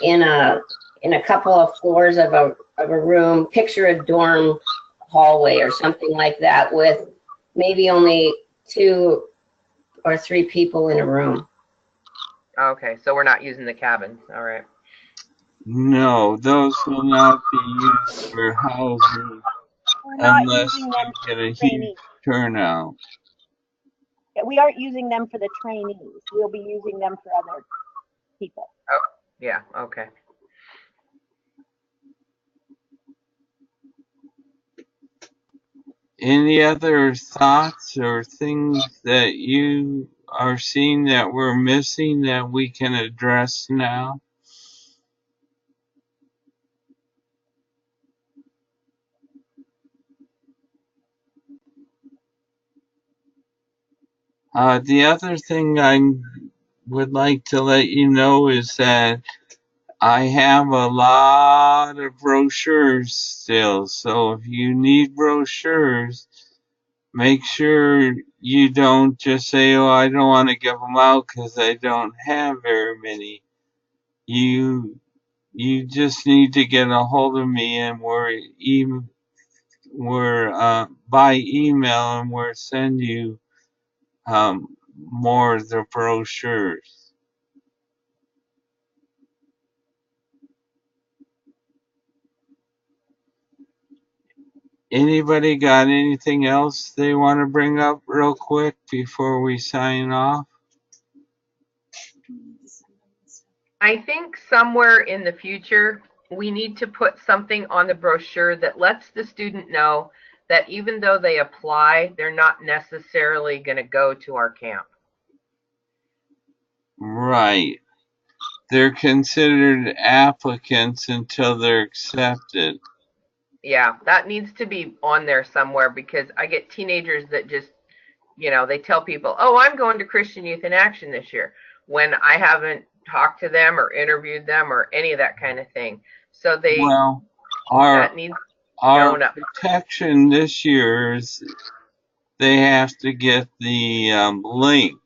in a couple of floors of a room. Picture a dorm hallway or something like that, with maybe only 2 or 3 people in a room. Okay, so we're not using the cabins. All right. No, those will not be used for housing We're not unless using we them get for a huge trainees. turnout. We aren't using them for the trainees. We'll be using them for other people. Oh, yeah. Okay. Any other thoughts or things that you are seeing that we're missing that we can address now? The other thing I would like to let you know is that I have a lot of brochures still, so if you need brochures, make sure you don't just say, oh, I don't want to give them out because I don't have very many. You just need to get a hold of me, and we're by email, and we'll send you more of the brochures. Anybody got anything else they want to bring up real quick before we sign off? I think somewhere in the future, we need to put something on the brochure that lets the student know that even though they apply, they're not necessarily going to go to our camp. Right. They're considered applicants until they're accepted. Yeah, that needs to be on there somewhere, because I get teenagers that just, you know, they tell people, oh, I'm going to Christian Youth in Action this year, when I haven't talked to them or interviewed them or any of that kind of thing. So Well, that needs our up. protection this year is they have to get the link.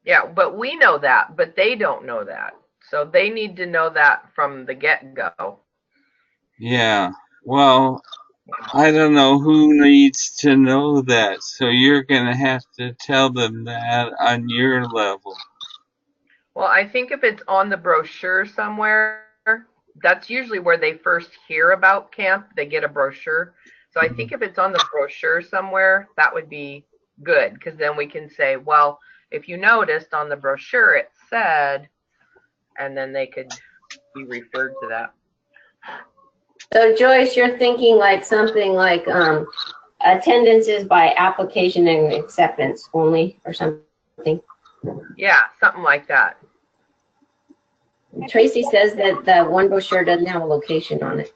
Yeah, but we know that, but they don't know that. So they need to know that from the get-go. Yeah. Well, I don't know who needs to know that, so you're going to have to tell them that on your level. Well, I think if it's on the brochure somewhere, that's usually where they first hear about camp. They get a brochure. So I think if it's on the brochure somewhere, that would be good, because then we can say, well, if you noticed on the brochure it said, and then they could be referred to that. So Joyce, you're thinking like something like attendance is by application and acceptance only, or something. Yeah, something like that. Tracy says that the one brochure doesn't have a location on it.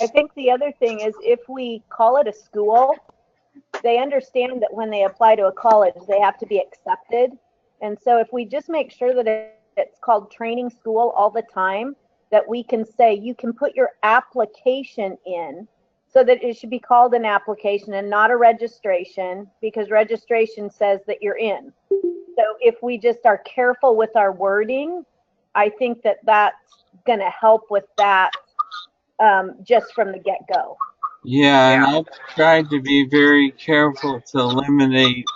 I think the other thing is if we call it a school, they understand that when they apply to a college, they have to be accepted. And so if we just make sure that it's called training school all the time, that we can say you can put your application in, so that it should be called an application and not a registration, because registration says that you're in. So if we just are careful with our wording, I think that that's going to help with that just from the get-go. Yeah, and I've tried to be very careful to eliminate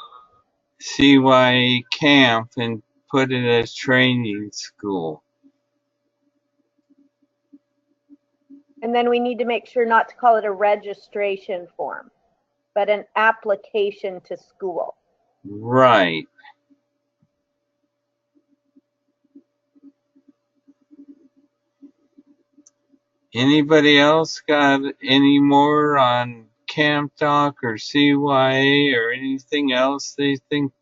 CYA camp and put it as training school. And then we need to make sure not to call it a registration form, but an application to school. Right. Anybody else got any more on Camp Doc or CYA or anything else they think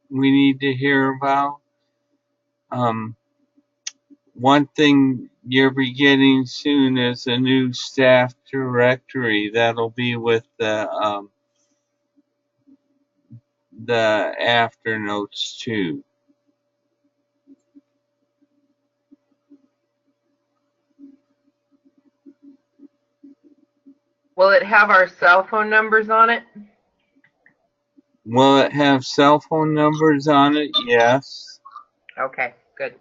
we need to hear about? One thing you're beginning soon is a new staff directory that'll be with the after notes too. Will it have our cell phone numbers on it? Will it have cell phone numbers on it? Yes. Okay, good.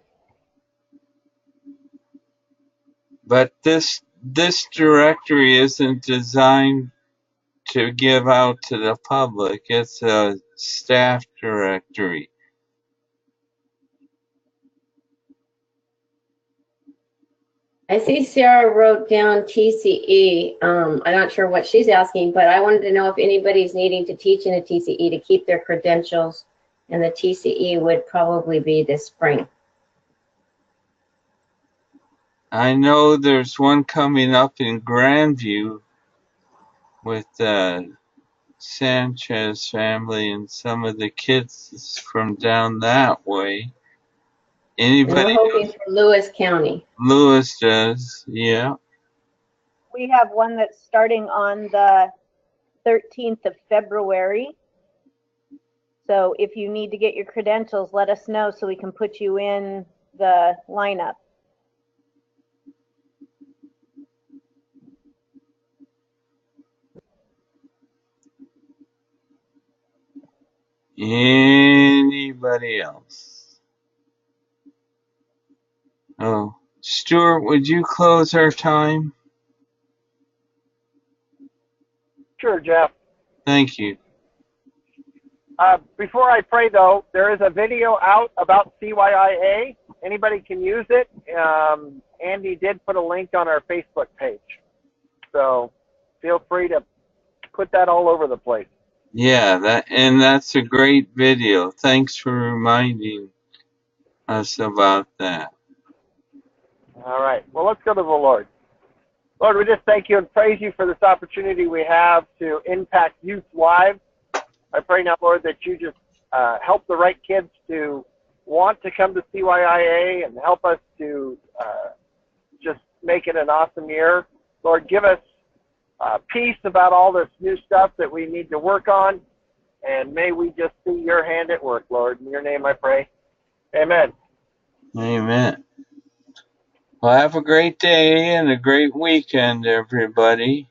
But this directory isn't designed to give out to the public. It's a staff directory. I see Sarah wrote down TCE. I'm not sure what she's asking, but I wanted to know if anybody's needing to teach in a TCE to keep their credentials, and the TCE would probably be this spring. I know there's one coming up in Grandview with the Sanchez family and some of the kids from down that way. And we're Anybody? hoping for Lewis County. Lewis does, yeah. We have one that's starting on the 13th of February. So if you need to get your credentials, let us know so we can put you in the lineup. Anybody else? Oh, Stuart, would you close our time? Sure, Jeff. Thank you. Before I pray, though, there is a video out about CYIA. Anybody can use it. Andy did put a link on our Facebook page. So feel free to put that all over the place. Yeah, that's a great video. Thanks for reminding us about that. All right. Well, let's go to the Lord. Lord, we just thank you and praise you for this opportunity we have to impact youth lives. I pray now, Lord, that you just help the right kids to want to come to CYIA and help us to just make it an awesome year. Lord, give us peace about all this new stuff that we need to work on, and may we just see your hand at work, Lord. In your name I pray. Amen. Amen. Well, have a great day and a great weekend, everybody.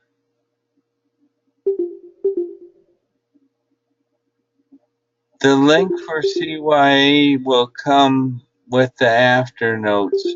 The link for CYA will come with the after notes.